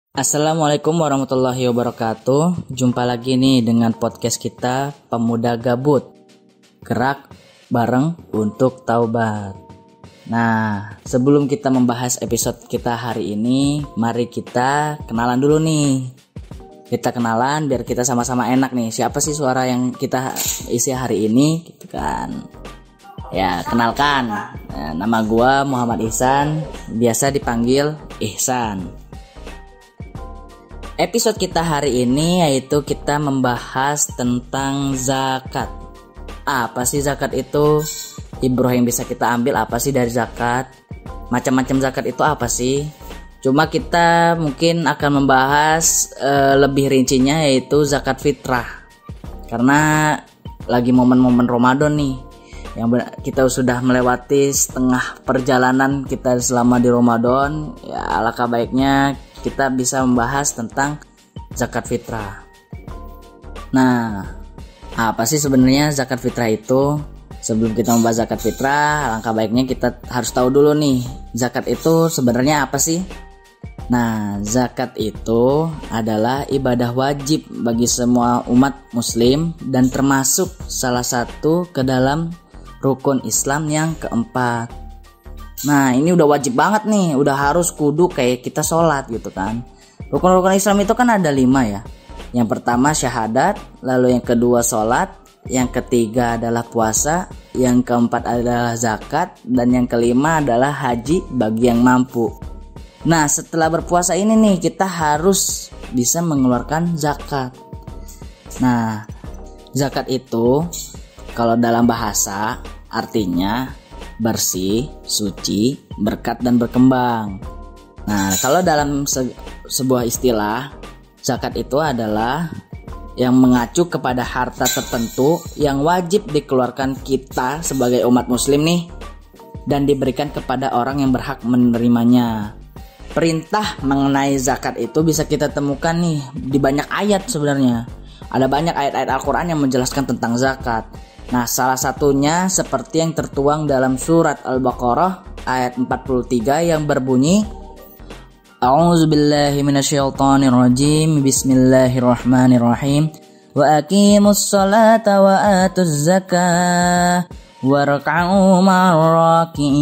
Assalamualaikum warahmatullahi wabarakatuh. Jumpa lagi nih dengan podcast kita Pemuda Gabut. Gerak bareng untuk taubat. Nah, sebelum kita membahas episode kita hari ini, mari kita kenalan dulu nih. Kita kenalan biar kita sama-sama enak nih. Siapa sih suara yang kita isi hari ini gitu kan. Ya, kenalkan. Nama gua Muhammad Ihsan, biasa dipanggil Ihsan. Episode kita hari ini yaitu kita membahas tentang zakat. Apa sih zakat itu? Ibroh yang bisa kita ambil apa sih dari zakat? Macam-macam zakat itu apa sih? Cuma kita mungkin akan membahas lebih rincinya yaitu zakat fitrah. Karena lagi momen-momen Ramadan nih, yang kita sudah melewati setengah perjalanan kita selama di Ramadan. Ya, alangkah baiknya kita bisa membahas tentang zakat fitrah. Nah, apa sih sebenarnya zakat fitrah itu? Sebelum kita membahas zakat fitrah, alangkah baiknya kita harus tahu dulu nih, zakat itu sebenarnya apa sih? Nah, zakat itu adalah ibadah wajib bagi semua umat muslim dan termasuk salah satu ke dalam rukun Islam yang keempat. Nah, ini udah wajib banget nih, udah harus kudu kayak kita sholat gitu kan. Rukun-rukun Islam itu kan ada 5 ya. Yang pertama syahadat, lalu yang kedua sholat, yang ketiga adalah puasa, yang keempat adalah zakat, dan yang kelima adalah haji bagi yang mampu. Nah, setelah berpuasa ini nih kita harus bisa mengeluarkan zakat. Nah, zakat itu kalau dalam bahasa artinya bersih, suci, berkat dan berkembang. Nah, kalau dalam sebuah istilah, zakat itu adalah yang mengacu kepada harta tertentu yang wajib dikeluarkan kita sebagai umat muslim nih dan diberikan kepada orang yang berhak menerimanya. Perintah mengenai zakat itu bisa kita temukan nih di banyak ayat sebenarnya. Ada banyak ayat-ayat Al-Quran yang menjelaskan tentang zakat. Nah, salah satunya seperti yang tertuang dalam surat Al-Baqarah ayat 43 yang berbunyi, A'udzubillahi minasyaitonirrajim, Bismillahirrahmanirrahim, wa aqimus salata wa atuz zakah warka'u ma'arraki'in.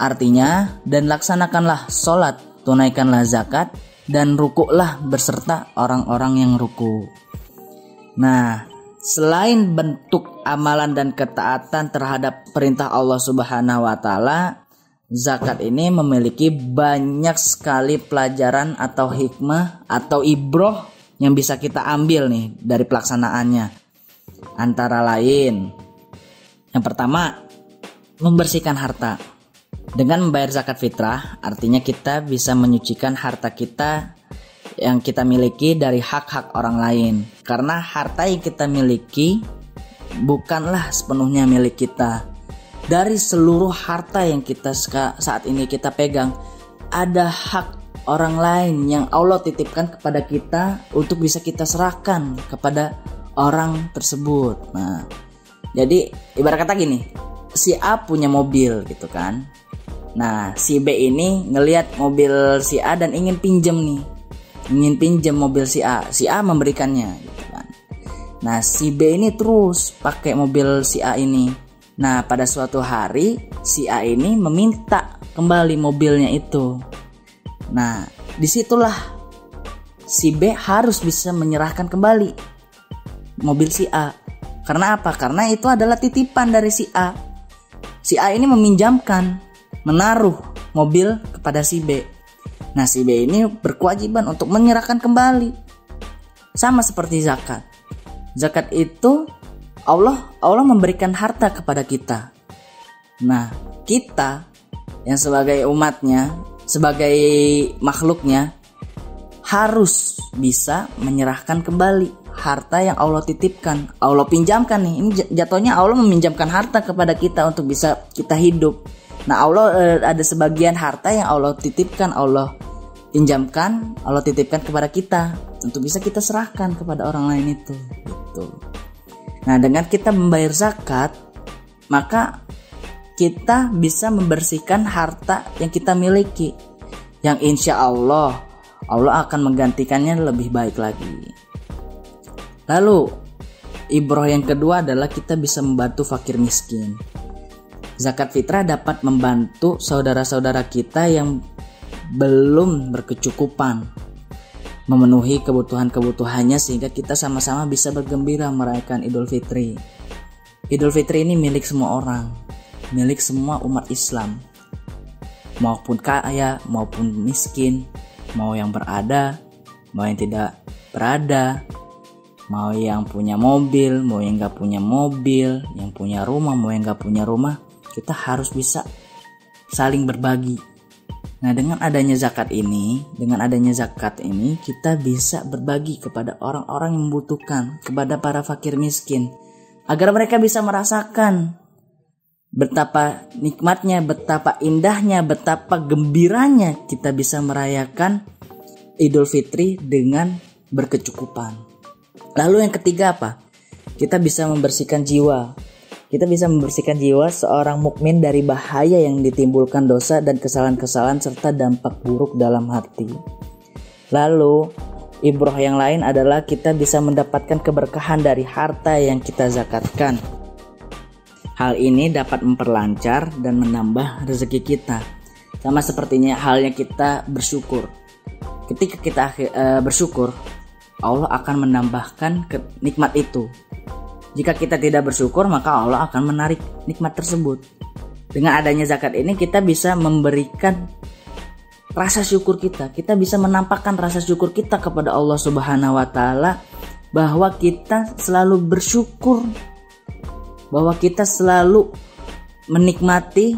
Artinya, dan laksanakanlah sholat, tunaikanlah zakat, dan rukuklah berserta orang-orang yang ruku. Nah, selain bentuk amalan dan ketaatan terhadap perintah Allah Subhanahu wa taala, zakat ini memiliki banyak sekali pelajaran atau hikmah atau ibroh yang bisa kita ambil nih dari pelaksanaannya. Antara lain, yang pertama, membersihkan harta. Dengan membayar zakat fitrah, artinya kita bisa menyucikan harta kita yang kita miliki dari hak-hak orang lain. Karena harta yang kita miliki bukanlah sepenuhnya milik kita. Dari seluruh harta yang kita saat ini kita pegang, ada hak orang lain yang Allah titipkan kepada kita untuk bisa kita serahkan kepada orang tersebut. Nah, jadi ibarat kata gini, si A punya mobil gitu kan. Nah, si B ini ngelihat mobil si A dan ingin pinjam nih. Ingin pinjam mobil si A. Si A memberikannya gitu kan. Nah, si B ini terus pakai mobil si A ini. Nah, pada suatu hari si A ini meminta kembali mobilnya itu. Nah, disitulah si B harus bisa menyerahkan kembali mobil si A. Karena apa? Karena itu adalah titipan dari si A. Si A ini menaruh mobil kepada si B. Nah, si B ini berkewajiban untuk menyerahkan kembali. Sama seperti zakat. Zakat itu Allah memberikan harta kepada kita. Nah, kita yang sebagai umatnya, sebagai makhluknya, harus bisa menyerahkan kembali harta yang Allah titipkan, Allah pinjamkan nih. Ini jatuhnya Allah meminjamkan harta kepada kita untuk bisa kita hidup. Nah, Allah ada sebagian harta yang Allah titipkan, Allah pinjamkan, Allah titipkan kepada kita untuk bisa kita serahkan kepada orang lain itu. Gitu. Nah, dengan kita membayar zakat, maka kita bisa membersihkan harta yang kita miliki. yang insya Allah akan menggantikannya lebih baik lagi. Lalu ibrah yang kedua adalah kita bisa membantu fakir miskin. Zakat fitrah dapat membantu saudara-saudara kita yang belum berkecukupan, memenuhi kebutuhan-kebutuhannya sehingga kita sama-sama bisa bergembira merayakan Idul Fitri. Idul Fitri ini milik semua orang, milik semua umat Islam, maupun kaya maupun miskin, mau yang berada, mau yang tidak berada, mau yang punya mobil, mau yang gak punya mobil, yang punya rumah, mau yang gak punya rumah. Kita harus bisa saling berbagi. Nah, dengan adanya zakat ini, kita bisa berbagi kepada orang-orang yang membutuhkan, kepada para fakir miskin, agar mereka bisa merasakan betapa nikmatnya, betapa indahnya, betapa gembiranya kita bisa merayakan Idul Fitri dengan berkecukupan. Lalu yang ketiga apa? Kita bisa membersihkan jiwa. Kita bisa membersihkan jiwa seorang mukmin dari bahaya yang ditimbulkan dosa dan kesalahan-kesalahan serta dampak buruk dalam hati. Lalu, ibrah yang lain adalah kita bisa mendapatkan keberkahan dari harta yang kita zakatkan. Hal ini dapat memperlancar dan menambah rezeki kita. Sama sepertinya halnya kita bersyukur. Ketika kita bersyukur, Allah akan menambahkan nikmat itu. Jika kita tidak bersyukur, maka Allah akan menarik nikmat tersebut. Dengan adanya zakat ini kita bisa memberikan rasa syukur kita. Kita bisa menampakkan rasa syukur kita kepada Allah Subhanahu wa taala, bahwa kita selalu bersyukur, bahwa kita selalu menikmati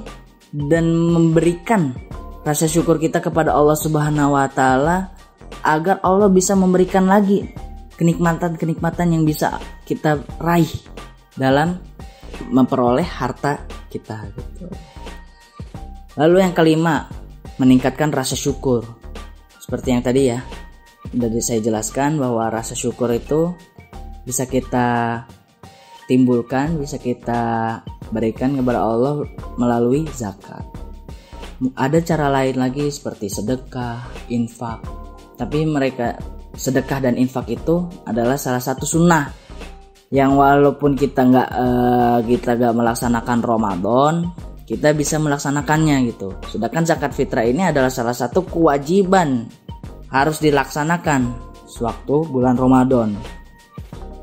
dan memberikan rasa syukur kita kepada Allah Subhanahu wa taala, agar Allah bisa memberikan lagi kenikmatan-kenikmatan yang bisa kita raih dalam memperoleh harta kita gitu. Lalu yang kelima, meningkatkan rasa syukur. Seperti yang tadi ya, sudah saya jelaskan bahwa rasa syukur itu bisa kita timbulkan, bisa kita berikan kepada Allah melalui zakat. Ada cara lain lagi seperti sedekah, infak. Tapi sedekah dan infak itu adalah salah satu sunnah yang walaupun kita nggak melaksanakan Ramadan, kita bisa melaksanakannya gitu. Sedangkan zakat fitrah ini adalah salah satu kewajiban harus dilaksanakan sewaktu bulan Ramadan.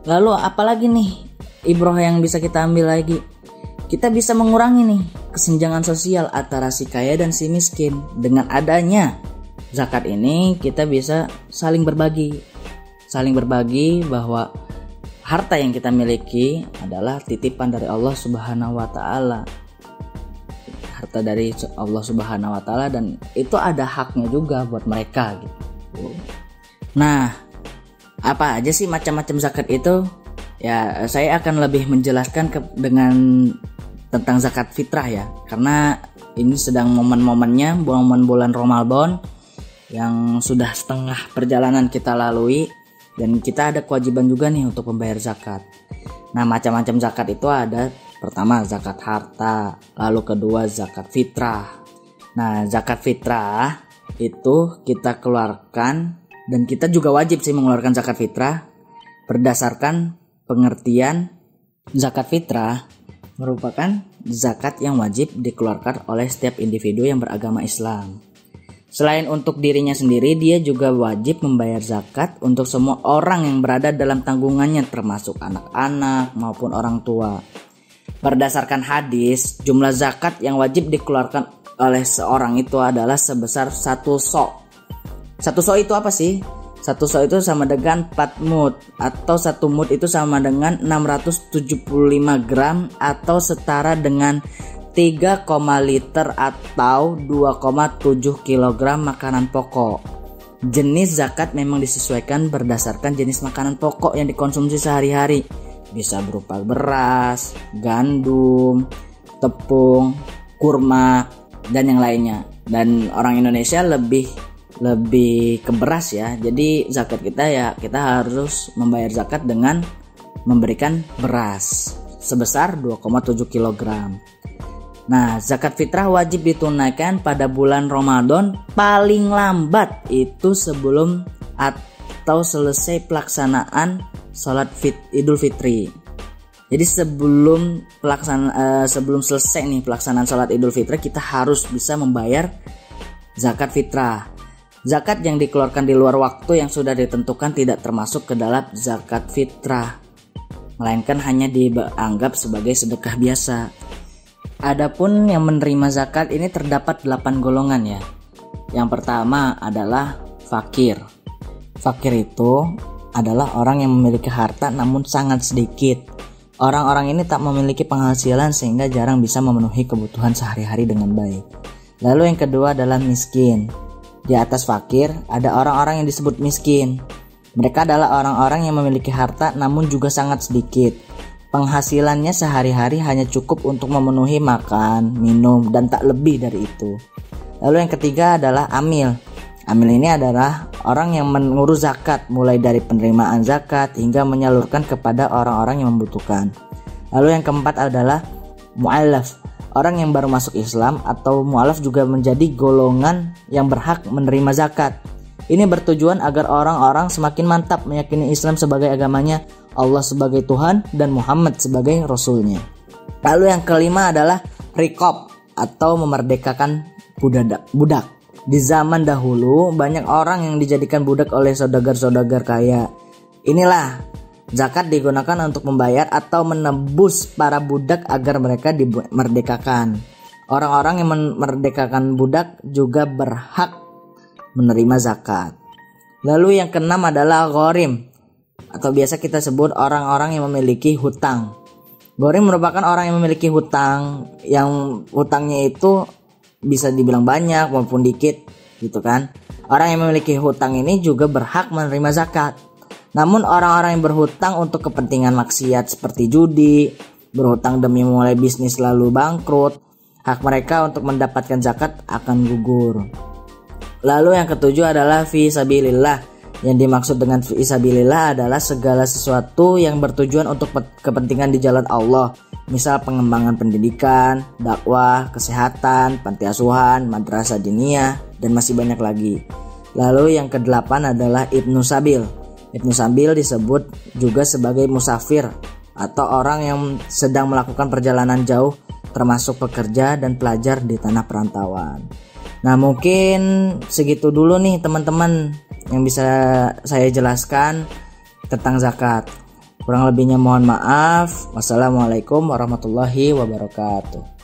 Lalu apalagi nih ibrah yang bisa kita ambil lagi? Kita bisa mengurangi nih kesenjangan sosial antara si kaya dan si miskin. Dengan adanya zakat ini kita bisa saling berbagi bahwa harta yang kita miliki adalah titipan dari Allah Subhanahu wa taala. Harta dari Allah Subhanahu wa taala, dan itu ada haknya juga buat mereka gitu. Nah, apa aja sih macam-macam zakat itu? Ya, saya akan lebih menjelaskan tentang zakat fitrah ya, karena ini sedang momen-momennya, momen bulan Ramadan yang sudah setengah perjalanan kita lalui, dan kita ada kewajiban juga nih untuk membayar zakat. Nah, macam-macam zakat itu ada, pertama zakat harta, lalu kedua zakat fitrah. Nah, zakat fitrah itu kita keluarkan, dan kita juga wajib sih mengeluarkan zakat fitrah berdasarkan pengertian zakat fitrah merupakan zakat yang wajib dikeluarkan oleh setiap individu yang beragama Islam. Selain untuk dirinya sendiri, dia juga wajib membayar zakat untuk semua orang yang berada dalam tanggungannya, termasuk anak-anak maupun orang tua. Berdasarkan hadis, jumlah zakat yang wajib dikeluarkan oleh seorang itu adalah sebesar 1 sok. 1 sok itu apa sih? 1 sok itu sama dengan 4 mud, atau 1 mud itu sama dengan 675 gram atau setara dengan 3, liter atau 2,7 kg makanan pokok. Jenis zakat memang disesuaikan berdasarkan jenis makanan pokok yang dikonsumsi sehari-hari. Bisa berupa beras, gandum, tepung, kurma, dan yang lainnya. Dan orang Indonesia lebih ke beras ya. Jadi zakat kita harus membayar zakat dengan memberikan beras sebesar 2,7 kg. Nah, zakat fitrah wajib ditunaikan pada bulan Ramadan paling lambat itu sebelum atau selesai pelaksanaan sholat Idul Fitri. Jadi sebelum selesai nih pelaksanaan sholat Idul Fitri, kita harus bisa membayar zakat fitrah. Zakat yang dikeluarkan di luar waktu yang sudah ditentukan tidak termasuk ke dalam zakat fitrah, melainkan hanya dianggap sebagai sedekah biasa. Adapun yang menerima zakat ini terdapat 8 golongan ya. Yang pertama adalah fakir. Fakir itu adalah orang yang memiliki harta namun sangat sedikit. Orang-orang ini tak memiliki penghasilan sehingga jarang bisa memenuhi kebutuhan sehari-hari dengan baik. Lalu yang kedua adalah miskin. Di atas fakir ada orang-orang yang disebut miskin. Mereka adalah orang-orang yang memiliki harta namun juga sangat sedikit. Penghasilannya sehari-hari hanya cukup untuk memenuhi makan, minum, dan tak lebih dari itu. Lalu yang ketiga adalah amil. Amil ini adalah orang yang mengurus zakat, mulai dari penerimaan zakat hingga menyalurkan kepada orang-orang yang membutuhkan. Lalu yang keempat adalah mu'allaf. Orang yang baru masuk Islam atau mu'allaf juga menjadi golongan yang berhak menerima zakat. Ini bertujuan agar orang-orang semakin mantap meyakini Islam sebagai agamanya, Allah sebagai Tuhan, dan Muhammad sebagai Rasulnya. Lalu yang kelima adalah riqab atau memerdekakan budak. Di zaman dahulu banyak orang yang dijadikan budak oleh saudagar-saudagar kaya. Inilah zakat digunakan untuk membayar atau menebus para budak agar mereka dimerdekakan. Orang-orang yang memerdekakan budak juga berhak menerima zakat. Lalu yang keenam adalah gharim atau biasa kita sebut orang-orang yang memiliki hutang. Gharim merupakan orang yang memiliki hutang, yang hutangnya itu bisa dibilang banyak maupun dikit gitu kan. Orang yang memiliki hutang ini juga berhak menerima zakat. Namun orang-orang yang berhutang untuk kepentingan maksiat seperti judi, berhutang demi memulai bisnis lalu bangkrut, hak mereka untuk mendapatkan zakat akan gugur. Lalu yang ketujuh adalah fi sabilillah. Yang dimaksud dengan fi sabilillah adalah segala sesuatu yang bertujuan untuk kepentingan di jalan Allah. Misal pengembangan pendidikan, dakwah, kesehatan, panti asuhan, madrasah diniyah, dan masih banyak lagi. Lalu yang kedelapan adalah Ibnu Sabil. Ibnu Sabil disebut juga sebagai musafir atau orang yang sedang melakukan perjalanan jauh, termasuk pekerja dan pelajar di tanah perantauan. Nah, mungkin segitu dulu nih teman-teman yang bisa saya jelaskan tentang zakat. Kurang lebihnya mohon maaf. Wassalamualaikum warahmatullahi wabarakatuh.